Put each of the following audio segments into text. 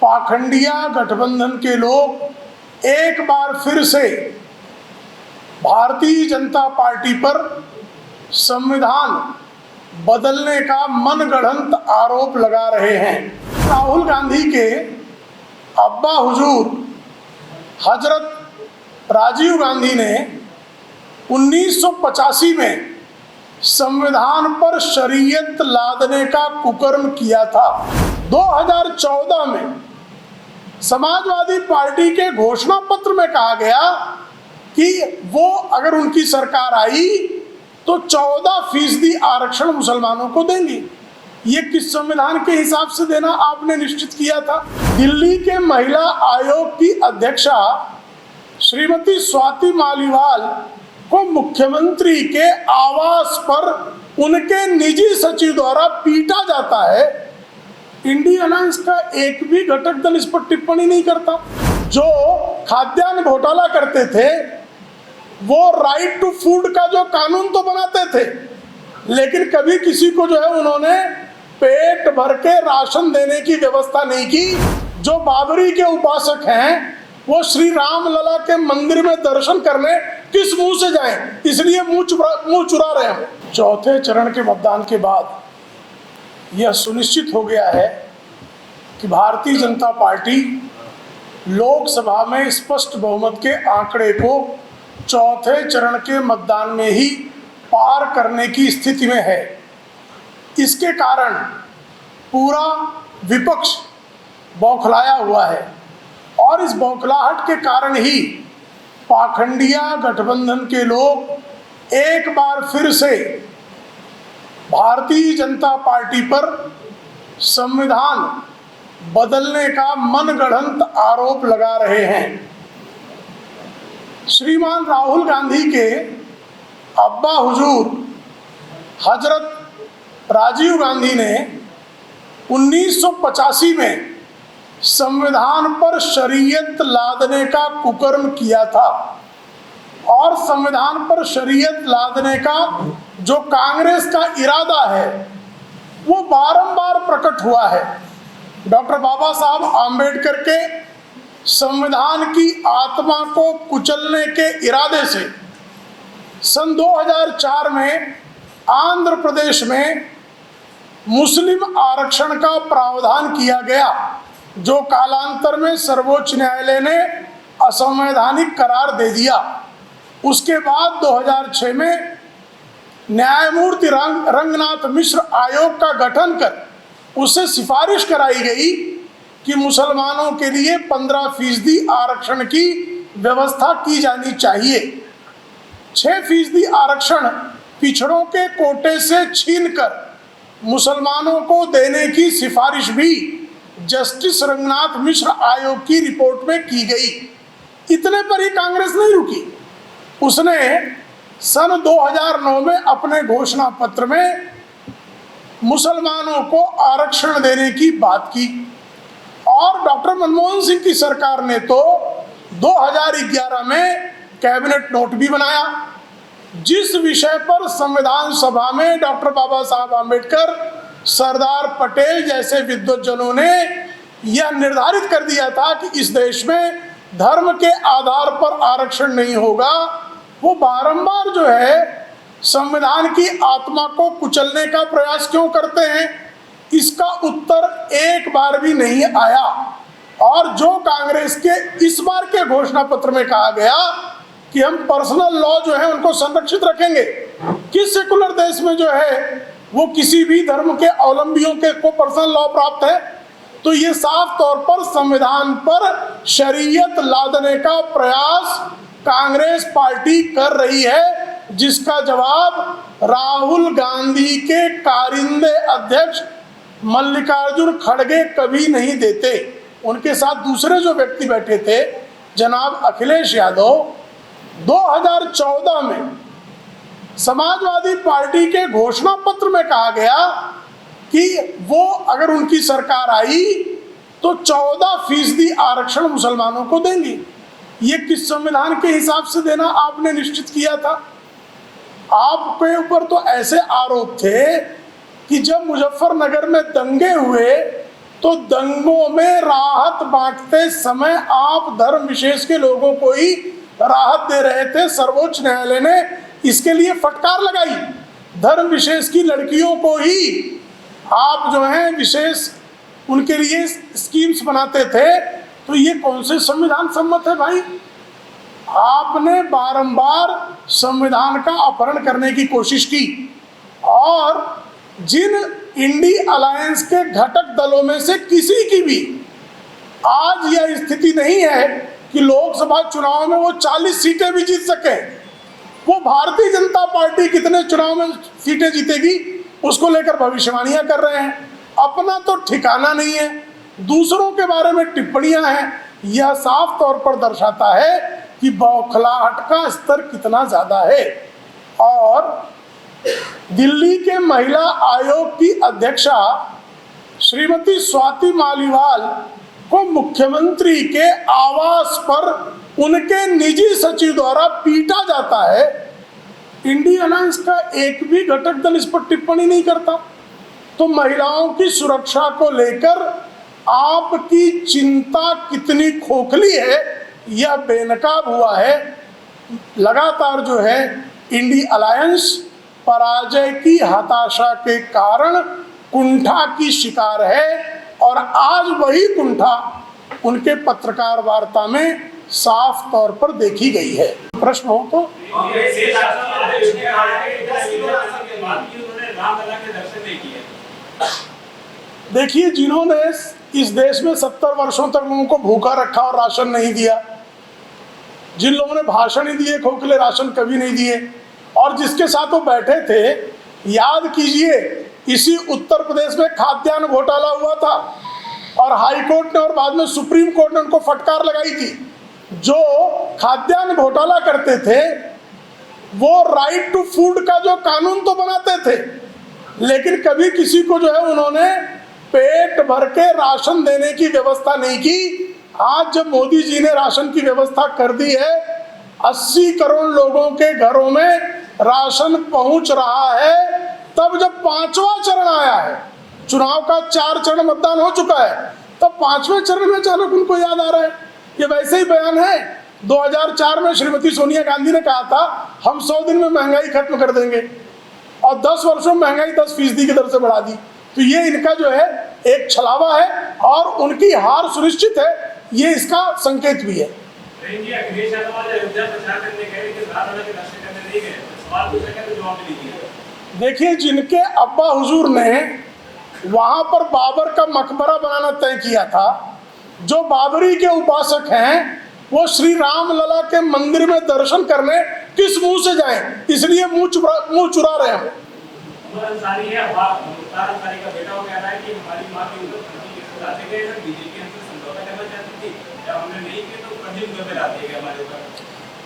पाखंडिया गठबंधन के लोग एक बार फिर से भारतीय जनता पार्टी पर संविधान बदलने का मनगढ़ंत आरोप लगा रहे हैं। राहुल गांधी के अब्बा हुजूर हजरत राजीव गांधी ने 1985 में संविधान पर शरीयत लादने का कुकर्म किया था। 2014 में समाजवादी पार्टी के घोषणा पत्र में कहा गया कि वो अगर उनकी सरकार आई तो 14% आरक्षण मुसलमानों को देंगी। ये किस संविधान के हिसाब से देना आपने निश्चित किया था? दिल्ली के महिला आयोग की अध्यक्षा श्रीमती स्वाति मालीवाल को मुख्यमंत्री के आवास पर उनके निजी सचिव द्वारा पीटा जाता है। इंडियन अलायंस का एक भी घटक दल इस पर टिप्पणी नहीं करता। जो खाद्यान्न घोटाला करते थे वो राइट टू फूड का जो कानून तो बनाते थे, लेकिन कभी किसी को जो है उन्होंने पेट भर के राशन देने की व्यवस्था नहीं की। जो बाबरी के उपासक हैं वो श्री राम लला के मंदिर में दर्शन करने किस मुंह से जाएं? इसलिए मुंह चुरा रहे हैं। चौथे चरण के मतदान के बाद यह सुनिश्चित हो गया है कि भारतीय जनता पार्टी लोकसभा में स्पष्ट बहुमत के आंकड़े को चौथे चरण के मतदान में ही पार करने की स्थिति में है। इसके कारण पूरा विपक्ष बौखलाया हुआ है और इस बौखलाहट के कारण ही पाखंडिया गठबंधन के लोग एक बार फिर से भारतीय जनता पार्टी पर संविधान बदलने का मनगढ़ंत आरोप लगा रहे हैं। श्रीमान राहुल गांधी के अब्बा हुजूर हजरत राजीव गांधी ने 1985 में संविधान पर शरीयत लादने का कुकर्म किया था और संविधान पर शरीयत लादने का जो कांग्रेस का इरादा है वो बारंबार प्रकट हुआ है। डॉक्टर बाबा साहब आम्बेडकर के संविधान की आत्मा को कुचलने के इरादे से सन 2004 में आंध्र प्रदेश में मुस्लिम आरक्षण का प्रावधान किया गया, जो कालांतर में सर्वोच्च न्यायालय ने असंवैधानिक करार दे दिया। उसके बाद 2006 में न्यायमूर्ति रंगनाथ मिश्र आयोग का गठन कर उससे सिफारिश कराई गई कि मुसलमानों के लिए 15% आरक्षण की व्यवस्था की जानी चाहिए। 6% आरक्षण पिछड़ों के कोटे से छीनकर मुसलमानों को देने की सिफारिश भी जस्टिस रंगनाथ मिश्र आयोग की रिपोर्ट में की गई। इतने पर ही कांग्रेस नहीं रुकी। उसने सन 2009 में अपने घोषणा पत्र में मुसलमानों को आरक्षण देने की बात की और डॉक्टर मनमोहन सिंह की सरकार ने तो 2011 में कैबिनेट नोट भी बनाया, जिस विषय पर संविधान सभा में डॉक्टर बाबा साहब आम्बेडकर, सरदार पटेल जैसे विद्वज्जनों ने यह निर्धारित कर दिया था कि इस देश में धर्म के आधार पर आरक्षण नहीं होगा। वो बारंबार जो है संविधान की आत्मा को कुचलने का प्रयास क्यों करते हैं? इसका उत्तर एक बार भी नहीं आया। और जो कांग्रेस के इस बार के घोषणा पत्र में कहा गया कि हम पर्सनल लॉ जो है उनको संरक्षित रखेंगे, किस सेकुलर देश में जो है वो किसी भी धर्म के अवलंबियों के को पर्सनल लॉ प्राप्त है? तो ये साफ तौर पर संविधान पर शरीयत लादने का प्रयास कांग्रेस पार्टी कर रही है, जिसका जवाब राहुल गांधी के कारिंदे अध्यक्ष मल्लिकार्जुन खड़गे कभी नहीं देते। उनके साथ दूसरे जो व्यक्ति बैठे थे जनाब अखिलेश यादव, 2014 में समाजवादी पार्टी के घोषणा पत्र में कहा गया कि वो अगर उनकी सरकार आई तो 14% आरक्षण मुसलमानों को देंगी। ये किस संविधान के हिसाब से देना आपने निश्चित किया था? आपके ऊपर तो ऐसे आरोप थे कि जब मुजफ्फरनगर में दंगे हुए तो दंगों में राहत बांटते समय आप धर्म विशेष के लोगों को ही राहत दे रहे थे। सर्वोच्च न्यायालय ने इसके लिए फटकार लगाई। धर्म विशेष की लड़कियों को ही आप जो है विशेष उनके लिए स्कीम्स बनाते थे। तो ये कौन से संविधान सम्मत है भाई? आपने बारंबार संविधान का अपहरण करने की कोशिश की और जिन इंडी अलायंस के घटक दलों में से किसी की भी आज यह स्थिति नहीं है कि लोकसभा चुनाव में वो 40 सीटें भी जीत सके। वो भारतीय जनता पार्टी कितने चुनाव में सीटें जीतेगी उसको लेकर भविष्यवाणियां कर रहे हैं। अपना तो ठिकाना नहीं है, दूसरों के बारे में टिप्पणियां हैं। यह साफ तौर पर दर्शाता है कि बौखलाहट का स्तर कितना ज्यादा है। और दिल्ली के महिला आयोग की अध्यक्षा श्रीमती स्वाति मालीवाल को मुख्यमंत्री के आवास पर उनके निजी सचिव द्वारा पीटा जाता है। इंडी अलायंस का एक भी घटक दल इस पर टिप्पणी नहीं करता। तो महिलाओं की सुरक्षा को लेकर आपकी चिंता कितनी खोखली है यह बेनकाब हुआ है। लगातार जो है इंडी अलायंस पराजय की हताशा के कारण कुंठा की शिकार है और आज वही कुंठा उनके पत्रकार वार्ता में साफ तौर पर देखी गई है। प्रश्न हो तो देखिए, जिन्होंने इस देश में 70 वर्षों तक लोगों को भूखा रखा और राशन नहीं दिया, जिन लोगों ने भाषण ही दिए खोखले, राशन कभी नहीं दिए, और जिसके साथ वो बैठे थे, याद कीजिए इसी उत्तर प्रदेश में खाद्यान्न घोटाला हुआ था और हाई कोर्ट ने और बाद में सुप्रीम कोर्ट ने उनको फटकार लगाई थी। जो खाद्यान्न घोटाला करते थे वो राइट टू फूड का जो कानून तो बनाते थे, लेकिन कभी किसी को जो है उन्होंने पेट भर के राशन देने की व्यवस्था नहीं की। आज जब मोदी जी ने राशन की व्यवस्था कर दी है, 80 करोड़ लोगों के घरों में राशन पहुंच रहा है, तब जब 5वां चरण आया है, चुनाव का 4 चरण मतदान हो चुका है, तब 5वें चरण में अचानक उनको याद आ रहा है। ये वैसे ही बयान है 2004 में श्रीमती सोनिया गांधी ने कहा था हम 100 दिन में महंगाई खत्म कर देंगे और 10 वर्षों में महंगाई 10% की दर से बढ़ा दी। तो ये इनका जो है एक छलावा है और उनकी हार सुनिश्चित है, ये इसका संकेत भी है। देखिए, जिनके अब्बा हुजूर ने वहां पर बाबर का मकबरा बनाना तय किया था, जो बाबरी के उपासक हैं, वो श्री राम लला के मंदिर में दर्शन करने किस मुंह से जाएं? इसलिए मुंह चुरा रहे हैं।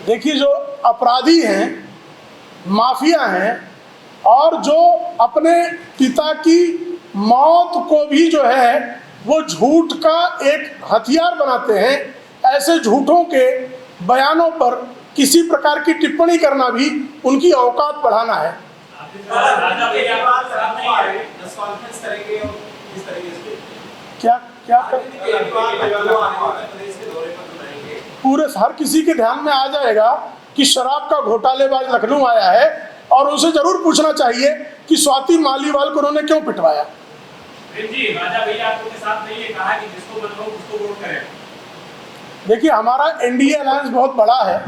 देखिए, जो अपराधी हैं, माफिया हैं और जो अपने पिता की मौत को भी जो है वो झूठ का एक हथियार बनाते हैं, ऐसे झूठों के बयानों पर किसी प्रकार की टिप्पणी करना भी उनकी औकात बढ़ाना है। क्या क्या पूरे हर किसी के ध्यान में आ जाएगा कि शराब का घोटालेबाज लखनऊ आया है और उनसे जरूर पूछना चाहिए कि स्वाति मालीवाल को उन्होंने क्यों पिटवाया। राजा भैया आपके साथ नहीं है, कहा कि जिसको मन हो उसको वोट करें। देखिए, हमारा एनडीए अलायंस बहुत बड़ा है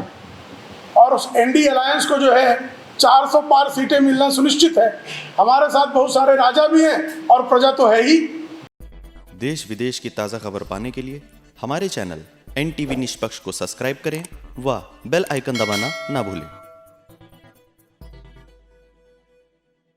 और उस एनडीए अलायंस को जो है 400 पार सीटें मिलना सुनिश्चित है। हमारे साथ बहुत सारे राजा भी हैं और प्रजा तो है ही। देश विदेश की ताज़ा खबर पाने के लिए हमारे चैनल NTV निष्पक्ष को सब्सक्राइब करें व बेल आइकन दबाना ना भूलें।